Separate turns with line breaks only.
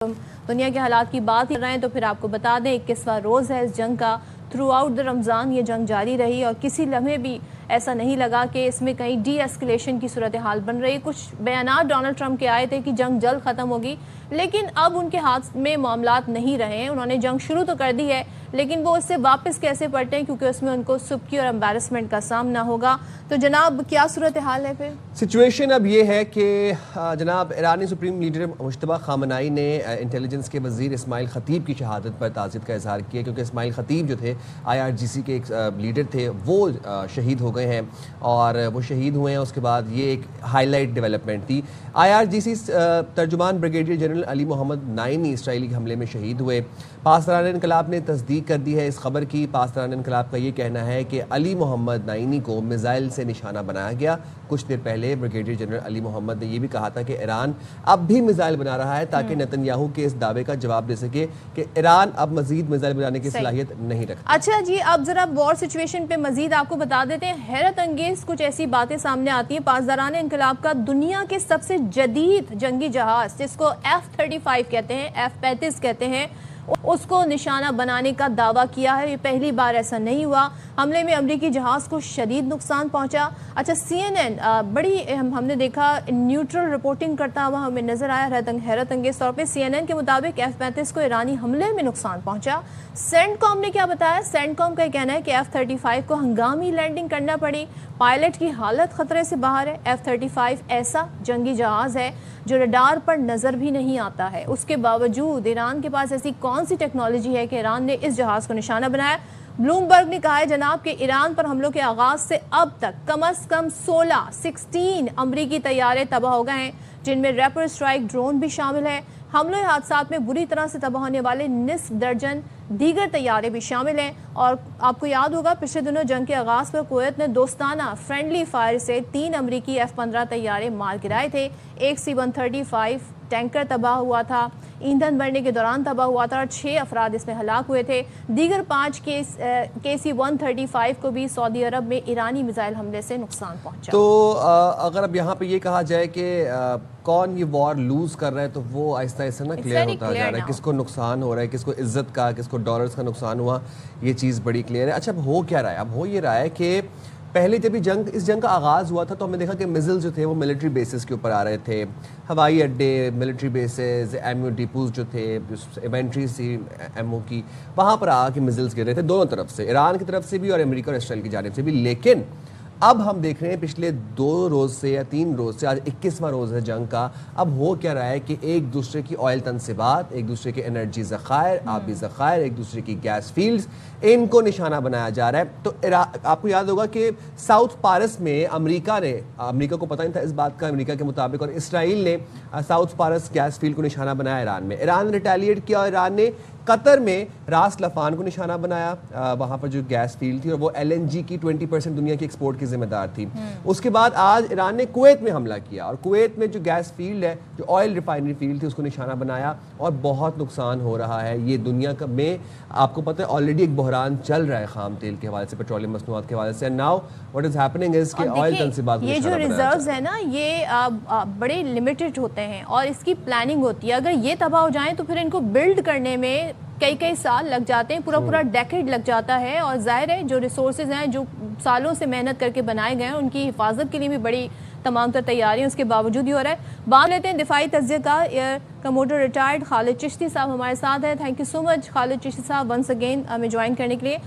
دنیا کے حالات کی بات کر رہے ہیں تو پھر آپ کو بتا دیں 21واں روز ہے اس جنگ کا۔ تھرو آؤٹ دا رمضان یہ جنگ جاری رہی اور کسی لمحے بھی ایسا نہیں لگا کہ اس میں کہیں ڈی ایسکلیشن کی صورتحال بن رہی۔ کچھ بیانات ڈونلڈ ٹرمپ کے آئے تھے کہ جنگ جلد ختم ہوگی، لیکن اب ان کے ہاتھ میں معاملات نہیں رہے ہیں۔ انہوں نے جنگ شروع تو کر دی ہے، لیکن وہ اس سے واپس کیسے پلٹیں ہیں کیونکہ اس میں ان کو سبکی اور امبیرسمنٹ کا سامنا ہوگا۔ تو جناب کیا صورتحال ہے پھر؟
سچویشن اب یہ ہے کہ جناب ایرانی سپریم لیڈر مجتبیٰ خامنائی نے انٹیلیجنس کے وزیر اسماعیل خطیب کی شہادت پر تعزیت کا اظہار کیا، کیونکہ اسماعیل خطیب جو تھے IRGC کے ایک لیڈر تھے، وہ شہید ہو گئے ہیں اور وہ شہید ہوئے ہیں۔ اس کے بعد یہ ایک ہائی لائٹ ڈیولپمنٹ تھی۔ IRGC ترجمان بریگیڈیئر جنرل علی محمد نائینی اسرائیلی حملے میں شہید ہوئے۔ پاسداران انقلاب نے تصدیق کر دی ہے اس خبر کی۔ پاسداران انقلاب کا یہ کہنا ہے کہ علی محمد نائینی کو میزائل سے نشانہ بنایا گیا۔ کچھ دیر پہلے بریگیڈیئر جنرل علی محمد نے یہ بھی کہا تھا کہ ایران اب بھی میزائل بنا رہا ہے تاکہ نتن یاہو کے اس دعوے کا جواب دے سکے کہ ایران اب مزید میزائل بنانے کی صلاحیت نہیں رکھتا۔
اچھا جی، اب ذرا وار سچویشن پہ مزید آپ کو بتا دیتے ہیں۔ حیرت انگیز کچھ ایسی باتیں سامنے آتی ہیں۔ پاسداران انقلاب کا دنیا کے سب سے جدید جنگی جہاز جس کو F-35 کہتے ہیں، F-35 کہتے ہیں، اس کو نشانہ بنانے کا دعویٰ کیا ہے۔ یہ پہلی بار ایسا نہیں ہوا۔ حملے میں امریکی جہاز کو شدید نقصان پہنچا۔ اچھا CNN بڑی ہم نے دیکھا نیوٹرل رپورٹنگ کرتا ہوا ہمیں نظر آیا حیرت انگیز طور پہ۔ CNN کے مطابق F-35 کو ایرانی حملے میں نقصان پہنچا۔ سینٹ کام نے کیا بتایا؟ سینٹ کام کا کہنا ہے کہ F-35 کو ہنگامی لینڈنگ کرنا پڑی، پائلٹ کی حالت خطرے سے باہر ہے۔ F-35 ایسا جنگی جہاز ہے جو ریڈار پر نظر بھی نہیں آتا ہے۔ اس کے باوجود ایران کے پاس ایسی کون سی ٹیکنالوجی ہے کہ ایران نے اس جہاز کو نشانہ بنایا؟ بلومبرگ نے کہا ہے جناب کہ ایران پر حملوں کے آغاز سے اب تک کم از کم 16 امریکی طیارے تباہ ہو گئے ہیں، جن میں ریپر اسٹرائک ڈرون بھی شامل ہے۔ حملوں حادثات میں بری طرح سے تباہ ہونے والے نصف درجن دیگر طیارے بھی شامل ہیں۔ اور آپ کو یاد ہوگا پچھلے دنوں جنگ کے آغاز پر کویت نے دوستانہ فرینڈلی فائر سے 3 امریکی F-15 طیارے مار گرائے تھے۔ ایک C-135 ٹینکر تباہ ہوا تھا، ایندھن بھرنے کے دوران تباہ ہوا تھا اور 6 افراد اس میں ہلاک ہوئے تھے۔ دیگر 5 KC-135 کو بھی سعودی عرب میں ایرانی میزائل حملے سے نقصان پہنچا۔
تو اگر اب یہاں پہ یہ کہا جائے کہ کون یہ وار لوز کر رہا ہے تو وہ آہستہ آہستہ نا کلیئر ہوتا جا رہا ہے، کس کو نقصان ہو رہا ہے، کس کو عزت کا، کس کو ڈالرز کا نقصان ہوا، یہ چیز بڑی کلیئر ہے۔ اچھا اب ہو کیا رہا ہے؟ اب ہو یہ رہا ہے کہ پہلے جب اس جنگ کا آغاز ہوا تھا تو ہم نے دیکھا کہ میزل جو تھے وہ ملٹری بیسز کے اوپر آ رہے تھے، ہوائی اڈے، ملٹری بیسز، ایمو ڈیپوز جو تھے، ایونٹری سی ایمو کی، وہاں پر آ کے میزلز گر رہے تھے دونوں طرف سے، ایران کی طرف سے بھی اور امریکہ اور اسرائیل کی جانب سے بھی۔ لیکن اب ہم دیکھ رہے ہیں پچھلے 2 روز سے یا 3 روز سے، آج 21واں روز ہے جنگ کا، اب ہو کیا رہا ہے کہ ایک دوسرے کی آئل تنصیبات، ایک دوسرے کے انرجی ذخائر، آبی ذخائر، ایک دوسرے کی گیس فیلڈز، ان کو نشانہ بنایا جا رہا ہے۔ تو آپ کو یاد ہوگا کہ ساؤتھ پارس میں امریکہ کو پتہ نہیں تھا اس بات کا، امریکہ کے مطابق، اور اسرائیل نے ساؤتھ پارس گیس فیلڈ کو نشانہ بنایا ایران میں۔ ایران نے ریٹیلیٹ کیا اور ایران نے قطر میں راس لفان کو نشانہ بنایا، وہاں پر جو گیس فیلڈ تھی اور وہ LNG کی 20% دنیا کی ایکسپورٹ کی ذمہ دار تھی۔ اس کے بعد آج ایران نے کویت میں حملہ کیا اور کویت میں جو گیس فیلڈ ہے، جو آئل ریفائنری فیلڈ تھی، اس کو نشانہ بنایا اور بہت نقصان ہو رہا ہے۔ یہ دنیا میں آپ کو پتہ ہے آلریڈی ایک بحران چل رہا ہے خام تیل کے حوالے سے، پیٹرولیم مصنوعات کے حوالے سے۔ Now what is happening is کہ آئل تنصیبات کو
یہ جو ریزروز ہیں نا یہ بڑے لمیٹڈ ہوتے ہیں اور اس کی پلاننگ ہوتی ہے۔ اگر یہ تباہ ہو جائیں تو پھر ان کو بلڈ کرنے میں کئی سال لگ جاتے ہیں، پورا ڈیکیڈ لگ جاتا ہے، اور ظاہر ہے جو ریسورسز ہیں جو سالوں سے محنت کر کے بنائے گئے ہیں ان کی حفاظت کے لیے بھی بڑی تمام تر تیاریاں اس کے باوجود ہی ہو رہا ہے۔ بات لیتے ہیں دفاعی تجزیہ کا، ایئر کموڈر ریٹائرڈ خالد چشتی صاحب ہمارے ساتھ ہیں۔ تھینک یو سو مچ خالد چشتی صاحب ونس اگین ہمیں جوائن کرنے کے لیے۔